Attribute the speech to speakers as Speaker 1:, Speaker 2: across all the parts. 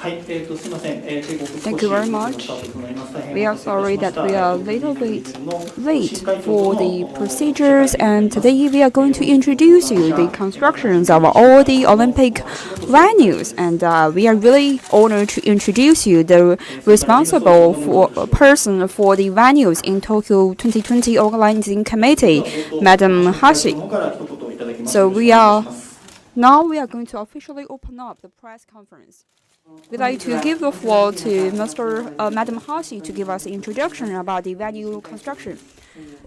Speaker 1: Thank you very much. We are sorry that we are a little bit late for the procedures, and today we are going to introduce you the constructions of all the Olympic venues, and we are really honored to introduce you the responsible person for the venues in Tokyo 2020 Organizing Committee, Madam Hashi. So we are going to officially open up the press conference. We'd like to give the floor to Madam Hashi to give us an introduction about the venue construction.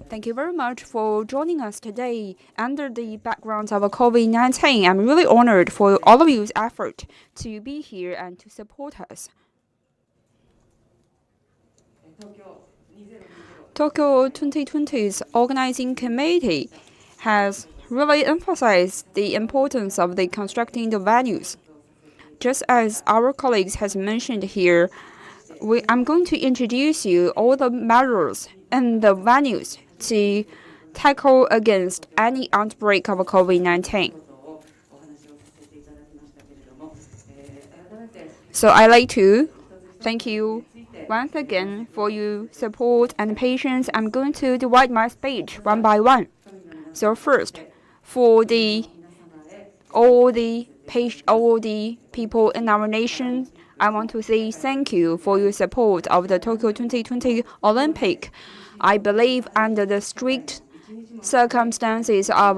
Speaker 1: Thank you very much for joining us today under the background of COVID-19. I'm really honored for all of you's effort to be here and to support us. Tokyo 2020's organizing committee has really emphasized the importance of the constructing the venues. Just as our colleagues has mentioned here, I'm going to introduce you all the measures and the venues to tackle against any outbreak of COVID-19. So I'd like to thank you once again for your support and patience. I'm going to divide my speech one by one. So first, for all the people in our nation, I want to say thank you for your support of the Tokyo 2020 Olympic. I believe under the strict circumstances of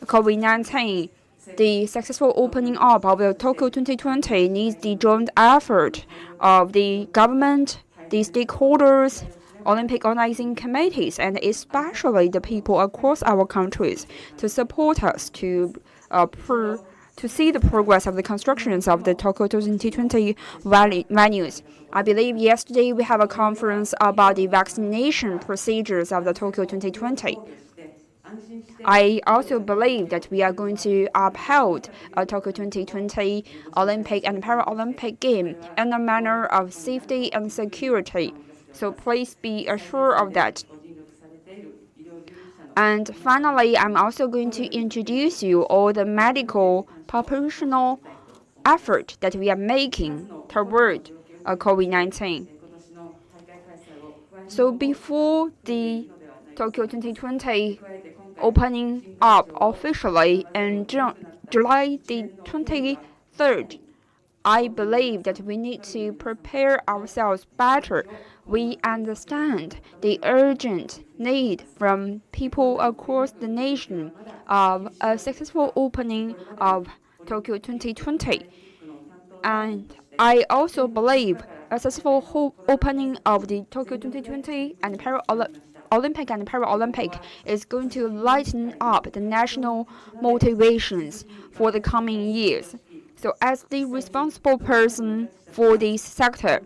Speaker 1: COVID-19, the successful opening up of the Tokyo 2020 needs the joint effort of the government, the stakeholders, Olympic organizing committees, and especially the people across our countries to support us to see the progress of the constructions of the Tokyo 2020 venues. I believe yesterday we have a conference about the vaccination procedures of the Tokyo 2020. I also believe that we are going to uphold Tokyo 2020 Olympic and Paralympic game in a manner of safety and security. So please be assured of that. And finally, I'm also going to introduce you all the medical professional effort that we are making toward COVID-19. So before the Tokyo 2020 opening up officially in July the 23rd, I believe that we need to prepare ourselves better. We understand the urgent need from people across the nation of a successful opening of Tokyo 2020. And I also believe a successful opening of the Tokyo 2020 and Olympic and Paralympic is going to lighten up the national motivations for the coming years. So as the responsible person for this sector,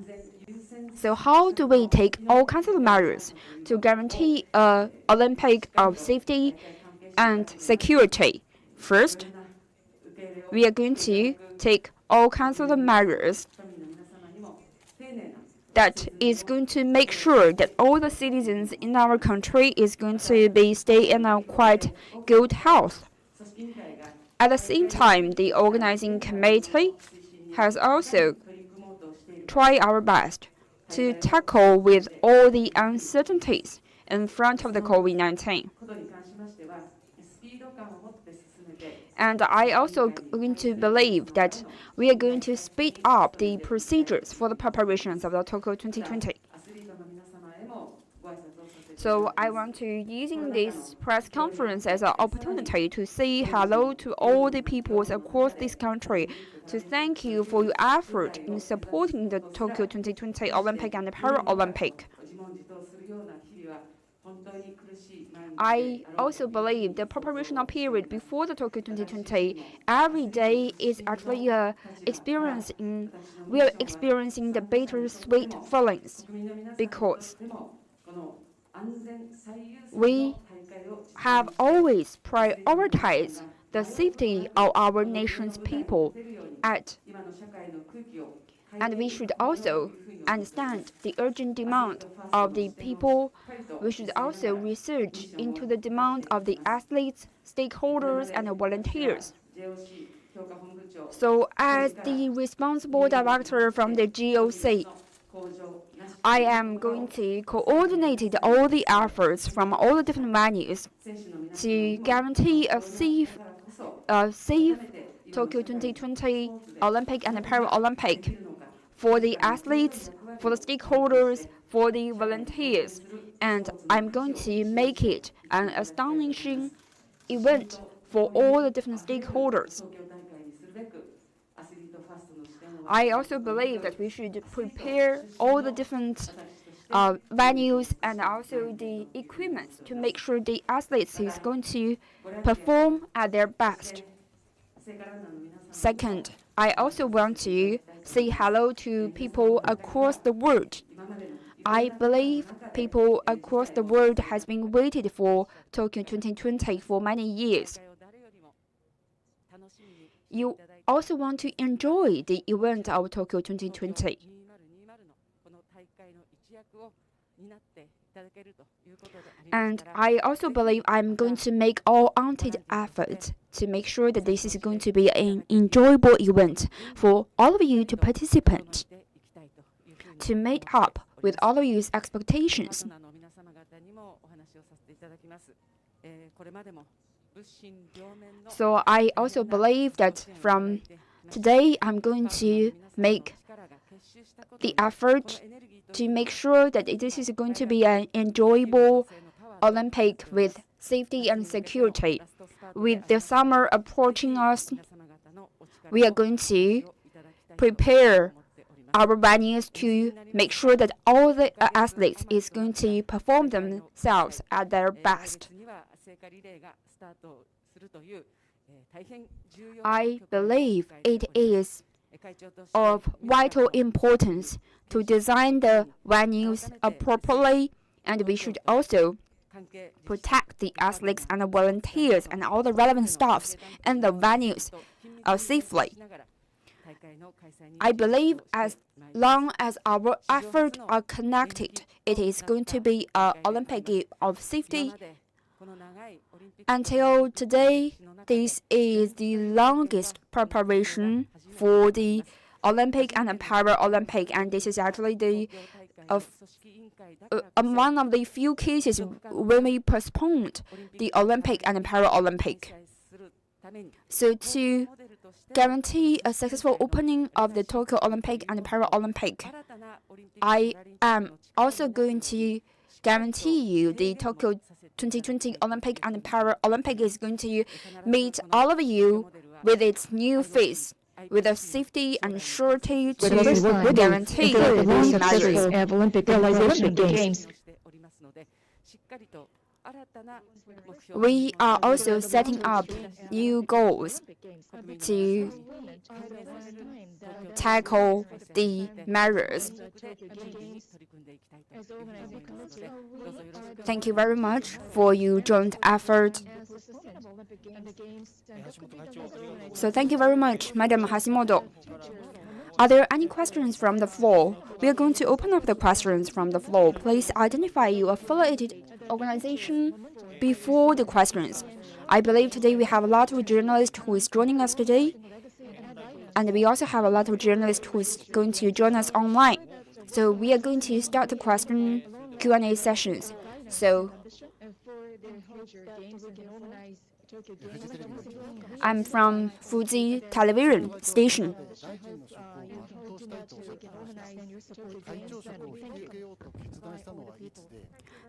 Speaker 1: so how do we take all kinds of measures to guarantee an Olympic of safety and security? First, we are going to take all kinds of measures that is going to make sure that all the citizens in our country is going to stay in a quite good health. At the same time, the organizing committee has also tried our best to tackle with all the uncertainties in front of the COVID-19. And I also going to believe that we are going to speed up the procedures for the preparations of the Tokyo 2020. So I want to using this press conference as an opportunity to say hello to all the peoples across this country, to thank you for your effort in supporting the Tokyo 2020 Olympic and Paralympic. I also believe the preparational period before the Tokyo 2020 every day is actually we are experiencing the bittersweet feelings because we have always prioritized the safety of our nation's people and we should also understand the urgent demand of the people. We should also research into the demand of the athletes, stakeholders, and volunteers. So as the responsible director from the GOC, I am going to coordinate all the efforts from all the different venues to guarantee a safe Tokyo 2020 Olympic and Paralympic for the athletes, for the stakeholders, for the volunteers, and I'm going to make it an astonishing event for all the different stakeholders. I also believe that we should prepare all the different venues and also the equipment to make sure the athletes is going to perform at their best. Second, I also want to say hello to people across the world. I believe people across the world has been waiting for Tokyo 2020 for many years. You also want to enjoy the event of Tokyo 2020. And I also believe I'm going to make all untainted efforts to make sure that this is going to be an enjoyable event for all of you to participate, to meet up with all of you's expectations. So I also believe that from today I'm going to make the effort to make sure that this is going to be an enjoyable Olympic with safety and security. With the summer approaching us, we are going to prepare our venues to make sure that all the athletes is going to perform themselves at their best. I believe it is of vital importance to design the venues properly, and we should also protect the athletes and the volunteers and all the relevant staffs and the venues safely. I believe as long as our efforts are connected, it is going to be an Olympic of safety. Until today, this is the longest preparation for the Olympic and Paralympic, and this is actually the one of the few cases when we postponed the Olympic and Paralympic. So to guarantee a successful opening of the Tokyo Olympic and Paralympic, I am also going to guarantee you the Tokyo 2020 Olympic and Paralympic is going to meet all of you with its new face, with a safety and surety to guarantee these measures.
Speaker 2: Olympic Games.
Speaker 1: We are also setting up new goals to tackle the measures. Thank you very much for your joint effort. So thank you very much, Madam Hashimoto. Are there any questions from the floor? We are going to open up the questions from the floor. Please identify your affiliated organization before the questions. I believe today we have a lot of journalists who is joining us today, and we also have a lot of journalists who is going to join us online. So we are going to start the question Q&A sessions. So I'm from Fuji Television Station.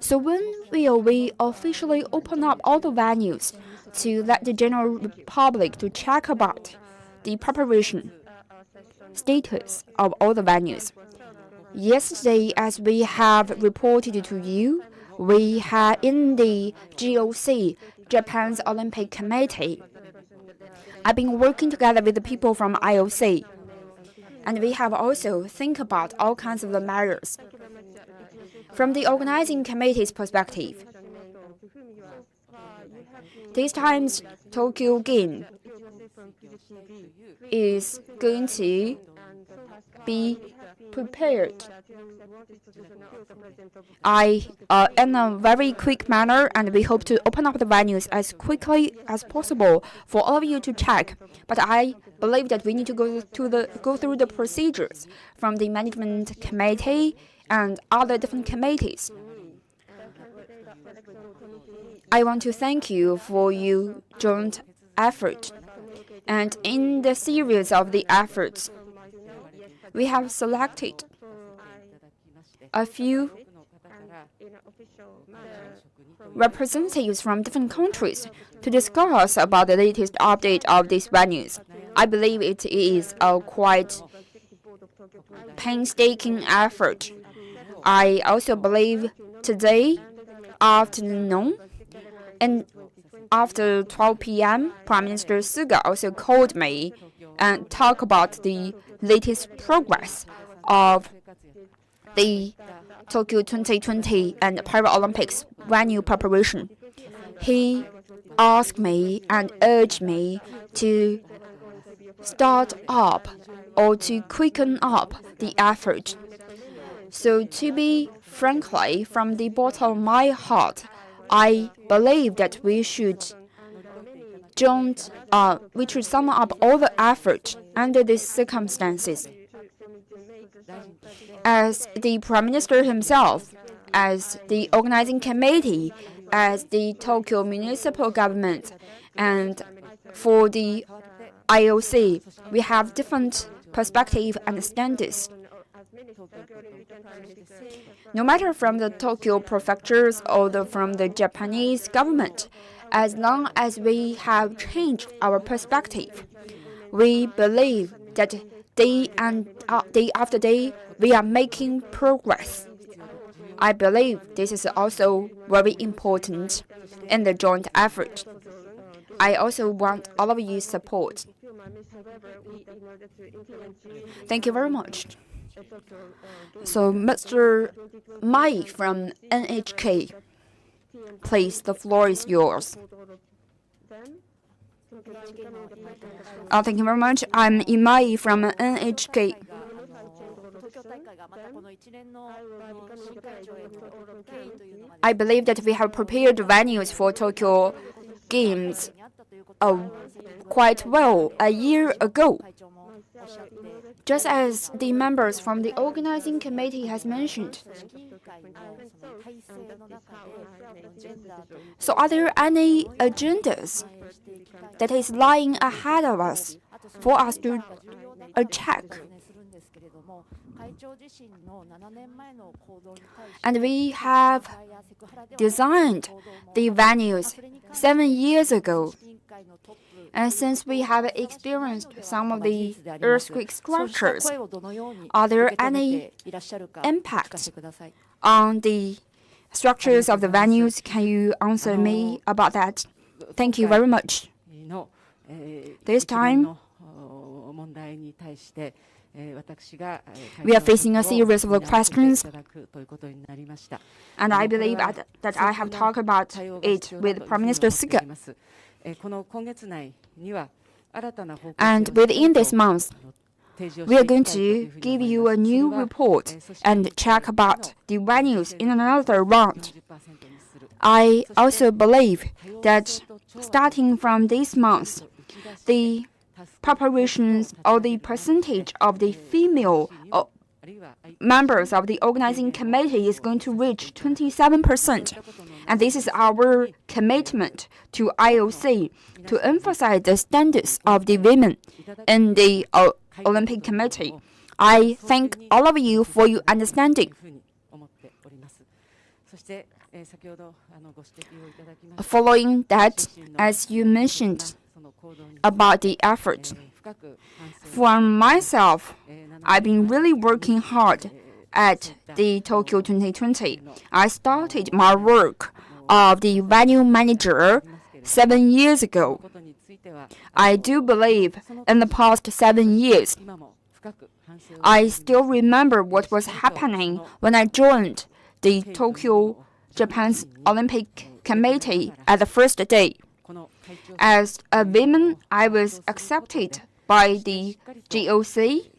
Speaker 1: So when will we officially open up all the venues to let the general public to check about the preparation status of all the venues? Yesterday, as we have reported to you, we had in the GOC, Japan's Olympic Committee, I've been working together with the people from IOC, and we have also think about all kinds of the measures. From the organizing committee's perspective, this time's Tokyo Game is going to be prepared in a very quick manner, and we hope to open up the venues as quickly as possible for all of you to check. But I believe that we need to go through the procedures from the management committee and other different committees. I want to thank you for your joint effort. And in the series of the efforts, we have selected a few representatives from different countries to discuss about the latest update of these venues. I believe it is a quite painstaking effort. I also believe today afternoon and after 12 p.m., Prime Minister Suga also called me and talked about the latest progress of the Tokyo 2020 and Paralympics venue preparation. He asked me and urged me to start up or to quicken up the effort. So to be frankly, from the bottom of my heart, I believe that we should sum up all the effort under these circumstances. As the Prime Minister himself, as the organizing committee, as the Tokyo municipal government, and for the IOC, we have different perspectives and standards. No matter from the Tokyo prefectures or from the Japanese government, as long as we have changed our perspective, we believe that day after day we are making progress. I believe this is also very important in the joint effort. I also want all of your support. Thank you very much. So, Mr. Mai from NHK, please, the floor is yours. Thank you very much. I'm Imai from NHK. I believe that we have prepared venues for Tokyo Games quite well a year ago. Just as the members from the organizing committee has mentioned. So are there any agendas that is lying ahead of us for us to check? And we have designed the venues 7 years ago. And since we have experienced some of the earthquake structures, are there any impacts on the structures of the venues? Can you answer me about that? Thank you very much. This time, we are facing a series of questions, and I believe that I have talked about it with Prime Minister Suga. And within this month, we are going to give you a new report and check about the venues in another round. I also believe that starting from this month, the preparations or the percentage of the female members of the organizing committee is going to reach 27%. And this is our commitment to IOC to emphasize the standards of the women in the Olympic Committee. I thank all of you for your understanding. Following that, as you mentioned about the effort, for myself, I've been really working hard at the Tokyo 2020. I started my work of the venue manager 7 years ago. I do believe in the past 7 years, I still remember what was happening when I joined the Tokyo, Japan's Olympic Committee at the first day. As a woman, I was accepted by the GOC.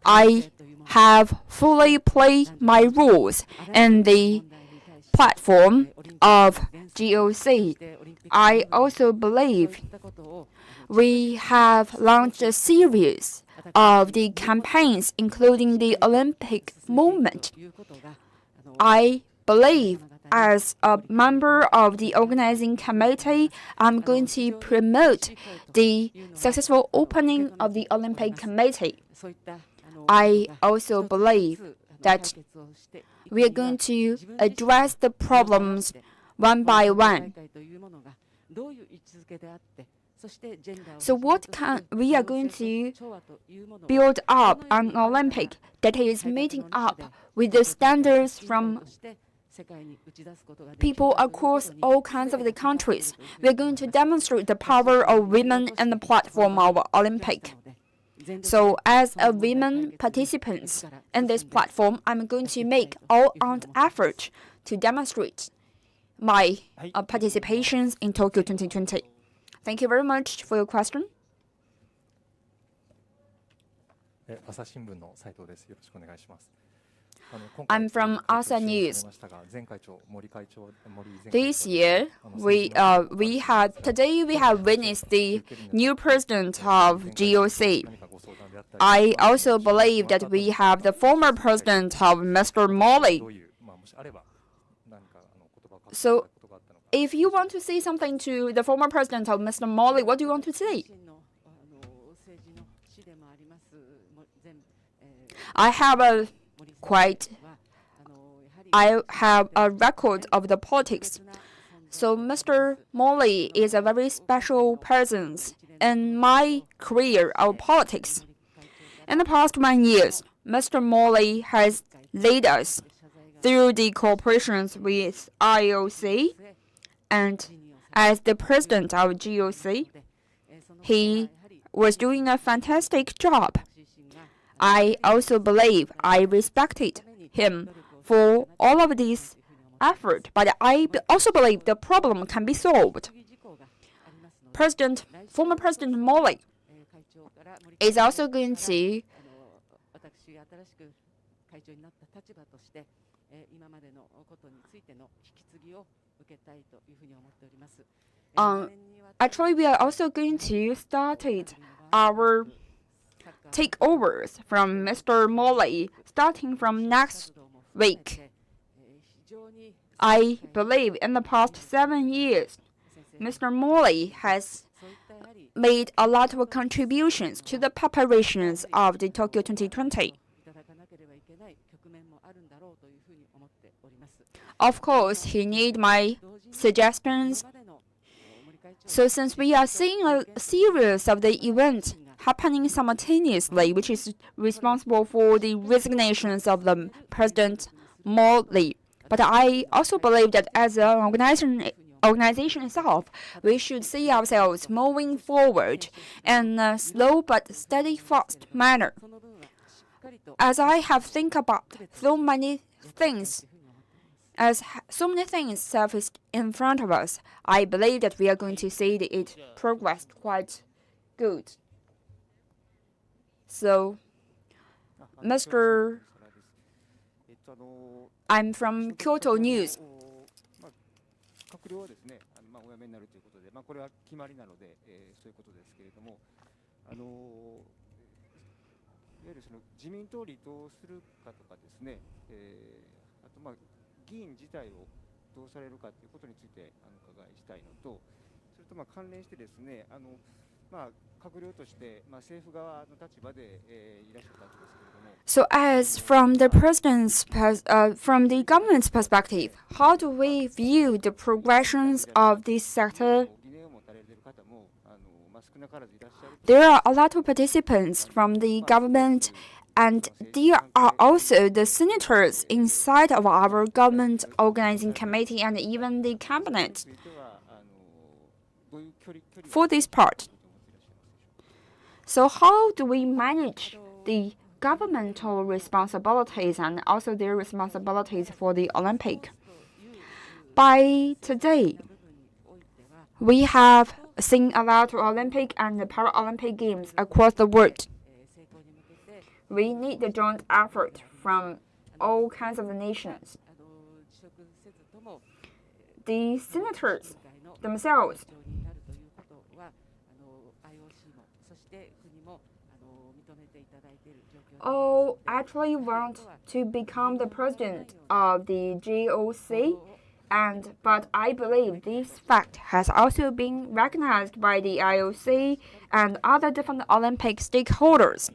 Speaker 1: I have fully played my roles in the platform of GOC. I also believe we have launched a series of the campaigns, including the Olympic movement. I believe as a member of the organizing committee, I'm going to promote the successful opening of the Olympic committee. I also believe that we are going to address the problems one by one. So we are going to build up an Olympic that is meeting up with the standards from people across all kinds of the countries. We are going to demonstrate the power of women in the platform of Olympic. So as a women participant in this platform, I'm going to make all-out effort to demonstrate my participations in Tokyo 2020. Thank you very much for your question. I'm from Asa News. This year, we have witnessed the new president of GOC. I also believe that we have the former president of Mr. Morley. So, if you want to say something to the former president of Mr. Morley, what do you want to say? I have a record of the politics. So Mr. Morley is a very special person in my career of politics. In the past 1 year, Mr. Morley has led us through the cooperations with IOC, and as the president of GOC, he was doing a fantastic job. I also believe I respected him for all of this effort, but I also believe the problem can be solved. Former President Morley is also going to actually, we are also going to start our takeovers from Mr. Morley starting from next week. I believe in the past 7 years, Mr. Morley has made a lot of contributions to the preparations of the Tokyo 2020. Of course, he needs my suggestions. So since we are seeing a series of the events happening simultaneously, which is responsible for the resignations of the President Morley. But I also believe that as an organization itself, we should see ourselves moving forward in a slow but steady, fast manner. As I have think about so many things surfaced in front of us, I believe that we are going to see that it progressed quite good. So, I'm from Kyoto News. So, as from the from the government's perspective, how do we view the progressions of this sector? There are a lot of participants from the government, and there are also the senators inside of our government organizing committee and even the cabinet. For this part, so how do we manage the governmental responsibilities and also their responsibilities for the Olympic? By today, we have seen a lot of Olympic and Paralympic games across the world. We need the joint effort from all kinds of the nations. The senators themselves all actually want to become the president of the GOC, but I believe this fact has also been recognized by the IOC and other different Olympic stakeholders.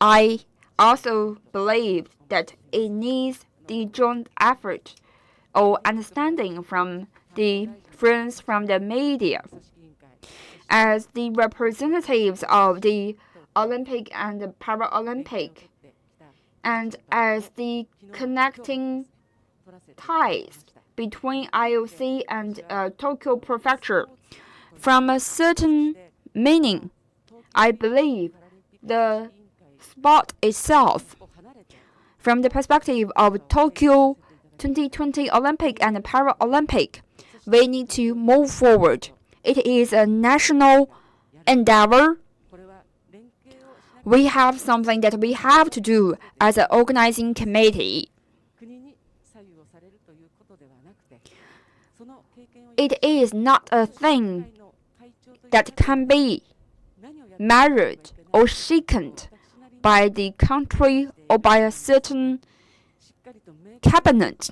Speaker 1: I also believe that it needs the joint effort or understanding from the friends from the media. As the representatives of the Olympic and the Paralympic, and as the connecting ties between IOC and Tokyo Prefecture, from a certain meaning, I believe the sport itself, from the perspective of Tokyo 2020 Olympic and Paralympic, we need to move forward. It is a national endeavor. We have something that we have to do as an organizing committee. It is not a thing that can be measured or shaken by the country or by a certain cabinet.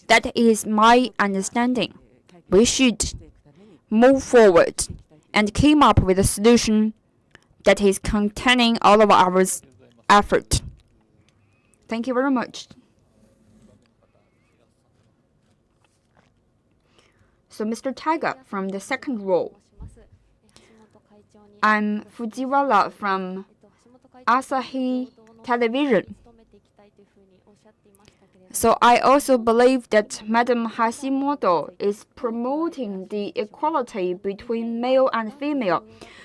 Speaker 1: That is my understanding. We should move forward and come up with a solution that is containing all of our effort. Thank you very much. So Mr. Tiger from the second row. I'm Fujiwara from Asahi Television. So I also believe that Madam Hashimoto is promoting the equality between male and female.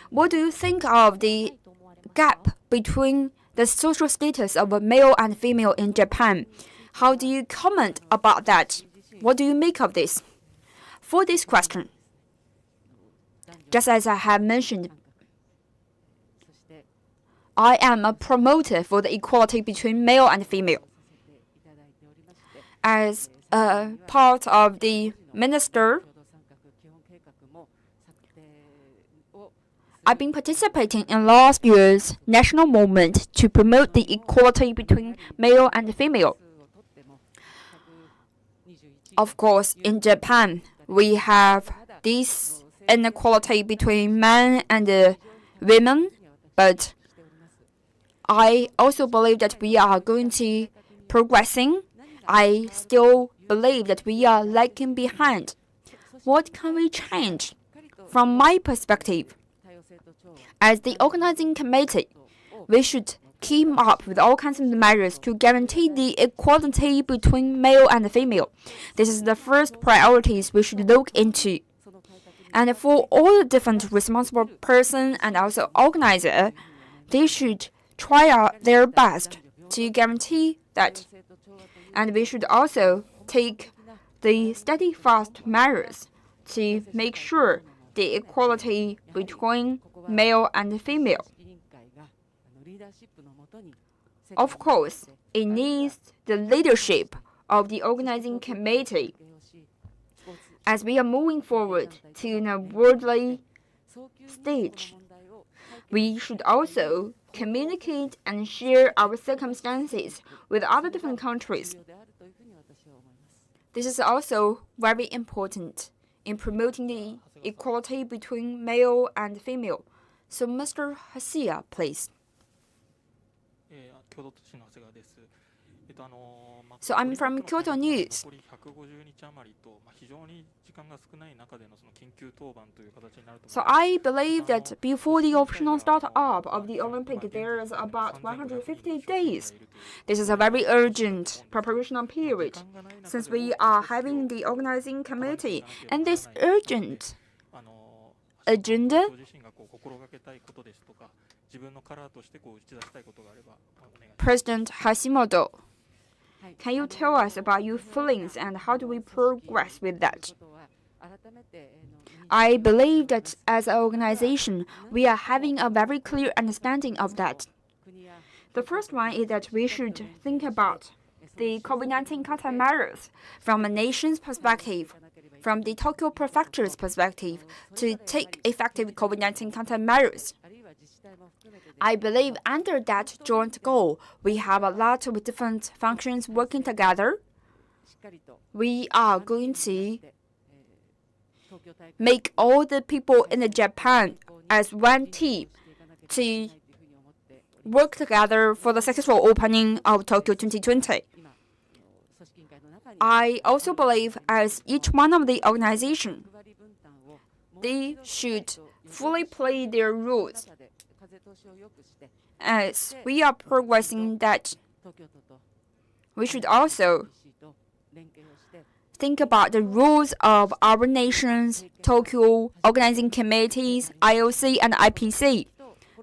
Speaker 1: What do you think of the gap between the social status of male and female in Japan? How do you comment about that? What do you make of this? For this question, just as I have mentioned, I am a promoter for the equality between male and female. As a part of the minister, I've been participating in last year's national movement to promote the equality between male and female. Of course, in Japan, we have this inequality between men and women, but I also believe that we are going to progressing. I still believe that we are lagging behind. What can we change? From my perspective, as the organizing committee, we should keep up with all kinds of measures to guarantee the equality between male and female. This is the first priorities we should look into. And for all the different responsible persons and also organizer, they should try out their best to guarantee that. And we should also take the steadfast measures to make sure the equality between male and female. Of course, it needs the leadership of the organizing committee. As we are moving forward to a worldly stage, we should also communicate and share our circumstances with other different countries. This is also very important in promoting the equality between male and female. So Mr. Hasia, please. So I'm from Kyoto News. So I believe that before the official start-up of the Olympic, there is about 150 days. This is a very urgent preparational period, since we are having the organizing committee, and this urgent agenda. President Hashimoto, can you tell us about your feelings and how do we progress with that? I believe that as an organization, we are having a very clear understanding of that. The first one is that we should think about the COVID-19 countermeasures from a nation's perspective. from the Tokyo Prefecture's perspective to take effective COVID-19 countermeasures. I believe under that joint goal, we have a lot of different functions working together. We are going to make all the people in Japan as one team to work together for the successful opening of Tokyo 2020. I also believe as each one of the organizations, they should fully play their roles. As we are progressing that, we should also think about the rules of our nations, Tokyo, organizing committees, IOC, and IPC.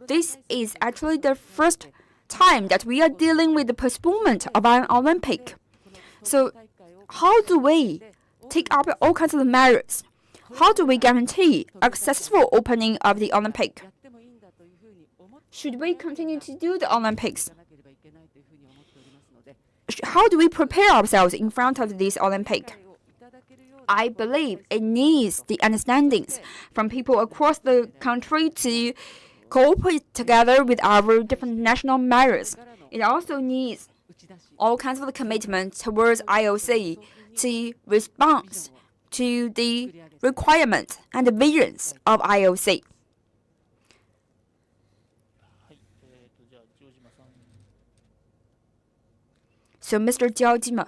Speaker 1: This is actually the first time that we are dealing with the postponement of an Olympic. So how do we take up all kinds of measures? How do we guarantee a successful opening of the Olympic? Should we continue to do the Olympics? How do we prepare ourselves in front of this Olympic? I believe it needs the understandings from people across the country to cooperate together with our different national measures. It also needs all kinds of commitment towards IOC to respond to the requirements and the visions of IOC. So, Mr. Jiaojima,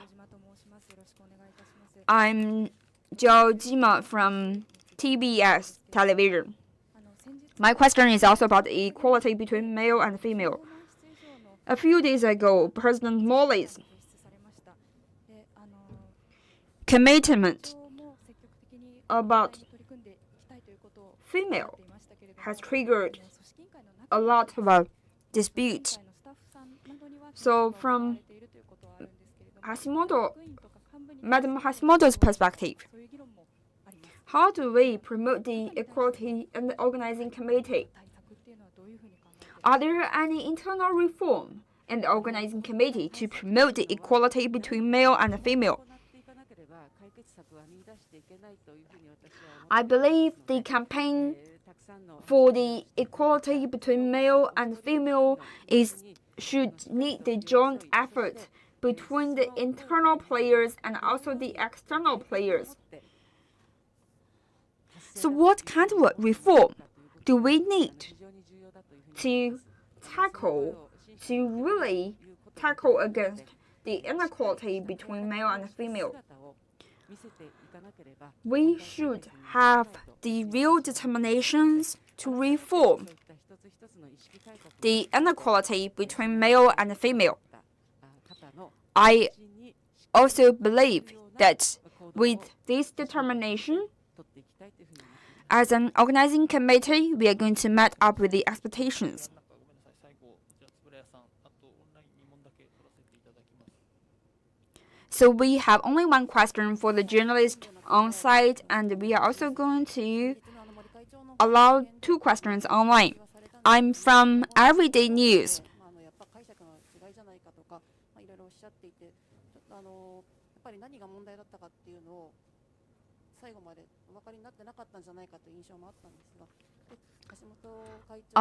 Speaker 1: I'm Jiaojima from TBS television. My question is also about equality between male and female. A few days ago, President Morley's commitment about female has triggered a lot of dispute. So from Madam Hashimoto's perspective, how do we promote the equality in the organizing committee? Are there any internal reform in the organizing committee to promote the equality between male and female? I believe the campaign for the equality between male and female should need the joint effort between the internal players and also the external players. So what kind of reform do we need to really tackle against the inequality between male and female? We should have the real determinations to reform the inequality between male and female. I also believe that with this determination, as an organizing committee, we are going to match up with the expectations. So we have only one question for the journalist on site, and we are also going to allow 2 questions online. I'm from Everyday News.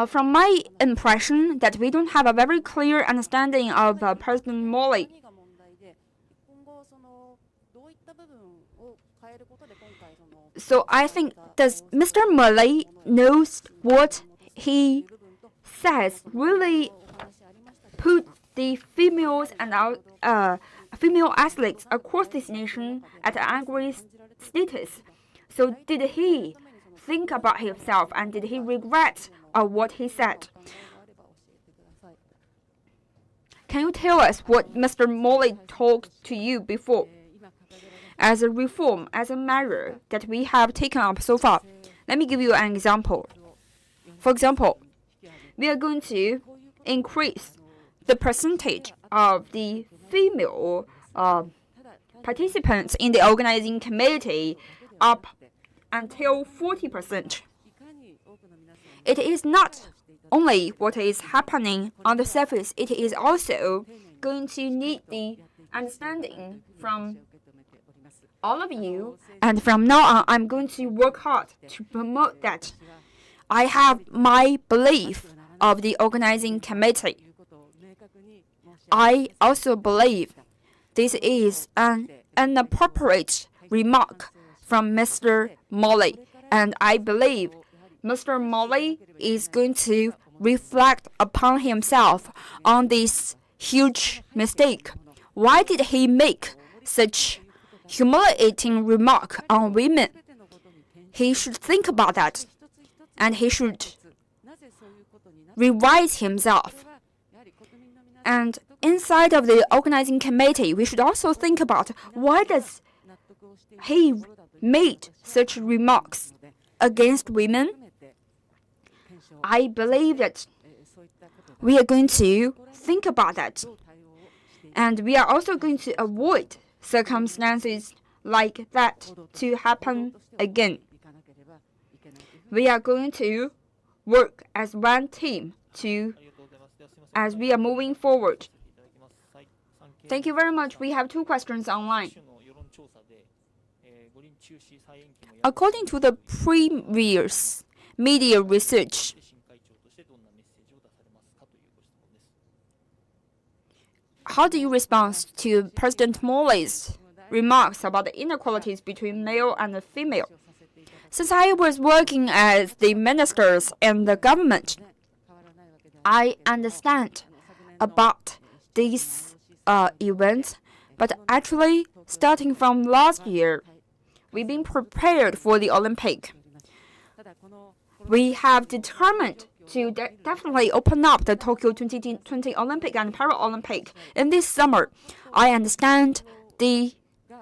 Speaker 1: From my impression that we don't have a very clear understanding of President Morley. So I think does Mr. Morley knows what he says really put the females and female athletes across this nation at an angry status. So did he think about himself and did he regret what he said? Can you tell us what Mr. Morley talked to you before? As a reform, as a measure that we have taken up so far. Let me give you an example. For example, we are going to increase the percentage of the female participants in the organizing committee up until 40%. It is not only what is happening on the surface, it is also going to need the understanding from all of you, and from now on, I'm going to work hard to promote that. I have my belief of the organizing committee. I also believe this is an inappropriate remark from Mr. Morley, and I believe Mr. Morley is going to reflect upon himself on this huge mistake. Why did he make such humiliating remark on women? He should think about that, and he should revise himself. And inside of the organizing committee, we should also think about why does he made such remarks against women. I believe that we are going to think about that, and we are also going to avoid circumstances like that to happen again. We are going to work as one team as we are moving forward. Thank you very much. We have 2 questions online. According to the previous media research, how do you respond to President Morley's remarks about the inequalities between male and female? Since I was working as the ministers in the government, I understand about these events, but actually, starting from last year, we've been prepared for the Olympic. We have determined to definitely open up the Tokyo 2020 Olympic and Paralympic in this summer. I understand the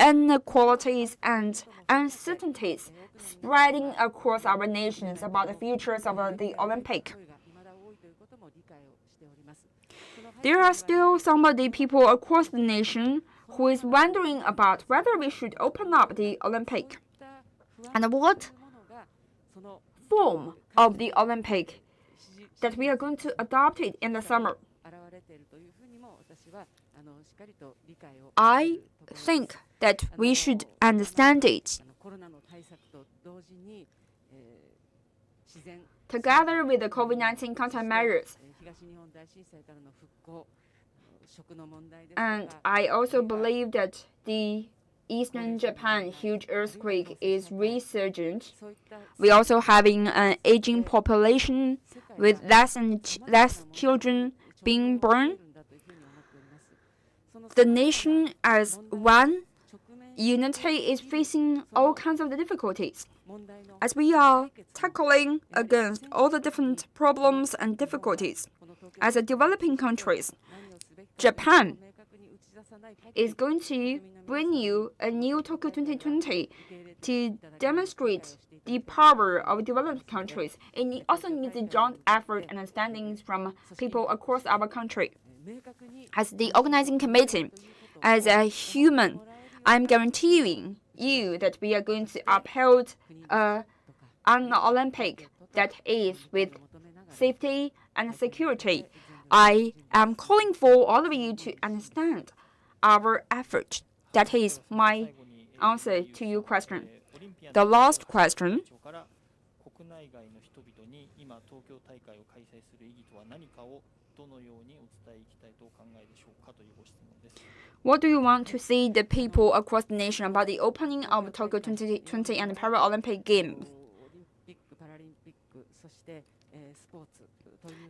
Speaker 1: inequalities and uncertainties spreading across our nations about the futures of the Olympic. There are still some of the people across the nation who is wondering about whether we should open up the Olympic and what form of the Olympic that we are going to adopt it in the summer. I think that we should understand it together with the COVID-19 countermeasures. And I also believe that the Eastern Japan huge earthquake is resurgent. We also having an aging population with less children being born. The nation as one unity is facing all kinds of difficulties. As we are tackling against all the different problems and difficulties, as a developing countries, Japan is going to bring you a new Tokyo 2020 to demonstrate the power of developed countries. It also needs a joint effort and understandings from people across our country. As the organizing committee, as a human, I'm guaranteeing you that we are going to uphold an Olympic that is with safety and security. I am calling for all of you to understand our effort. That is my answer to your question. The last question. What do you want to see the people across the nation about the opening of Tokyo 2020 and Paralympic Games?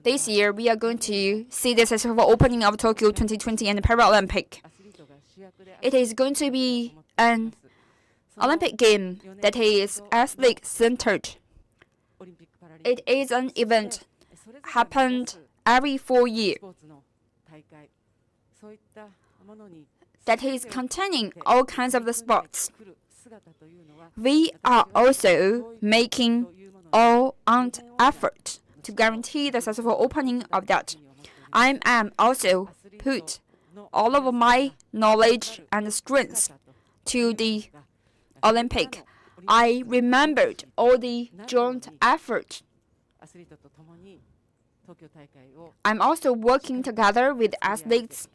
Speaker 1: This year, we are going to see the successful opening of Tokyo 2020 and Paralympic. It is going to be an Olympic game that is athlete-centered. It is an event happened every 4 years that is containing all kinds of the sports. We are also making all-out effort to guarantee the successful opening of that. I am also put all of my knowledge and strength to the Olympic. I remembered all the joint effort. I'm also working together with athletes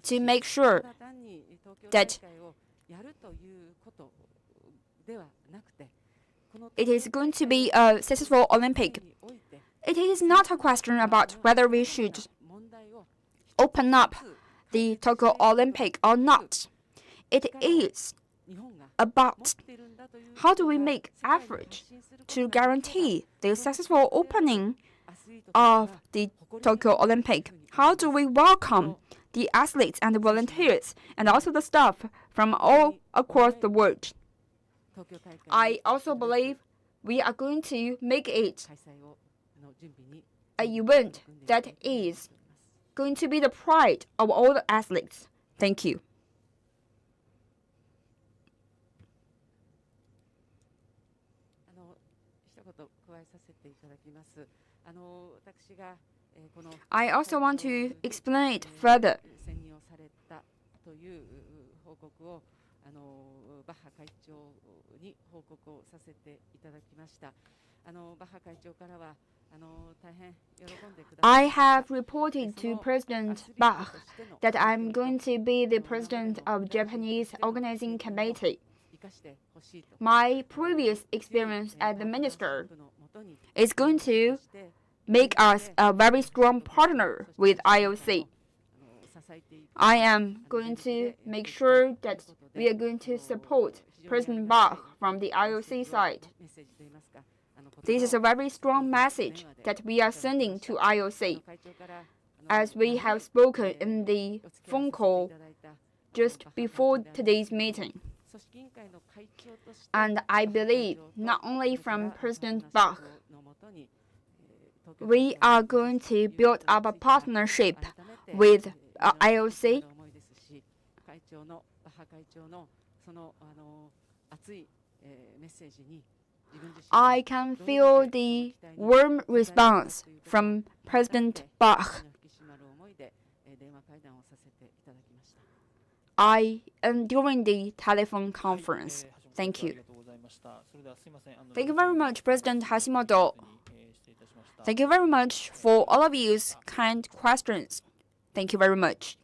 Speaker 1: to make sure that It is going to be a successful Olympic. It is not a question about whether we should open up the Tokyo Olympic or not. It is about how do we make effort to guarantee the successful opening of the Tokyo Olympic. How do we welcome the athletes and the volunteers and also the staff from all across the world? I also believe we are going to make it an event that is going to be the pride of all the athletes. Thank you. I also want to explain it further. I have reported to President Bach that I'm going to be the president of Japanese Organizing Committee. My previous experience as the minister is going to make us a very strong partner with IOC. I am going to make sure that we are going to support President Bach from the IOC side. This is a very strong message that we are sending to IOC, as we have spoken in the phone call just before today's meeting. And I believe not only from President Bach, we are going to build up a partnership with IOC. I can feel the warm response from President Bach. During the telephone conference. Thank you. Thank you very much, President Hashimoto. Thank you very much for all of your kind questions. Thank you very much.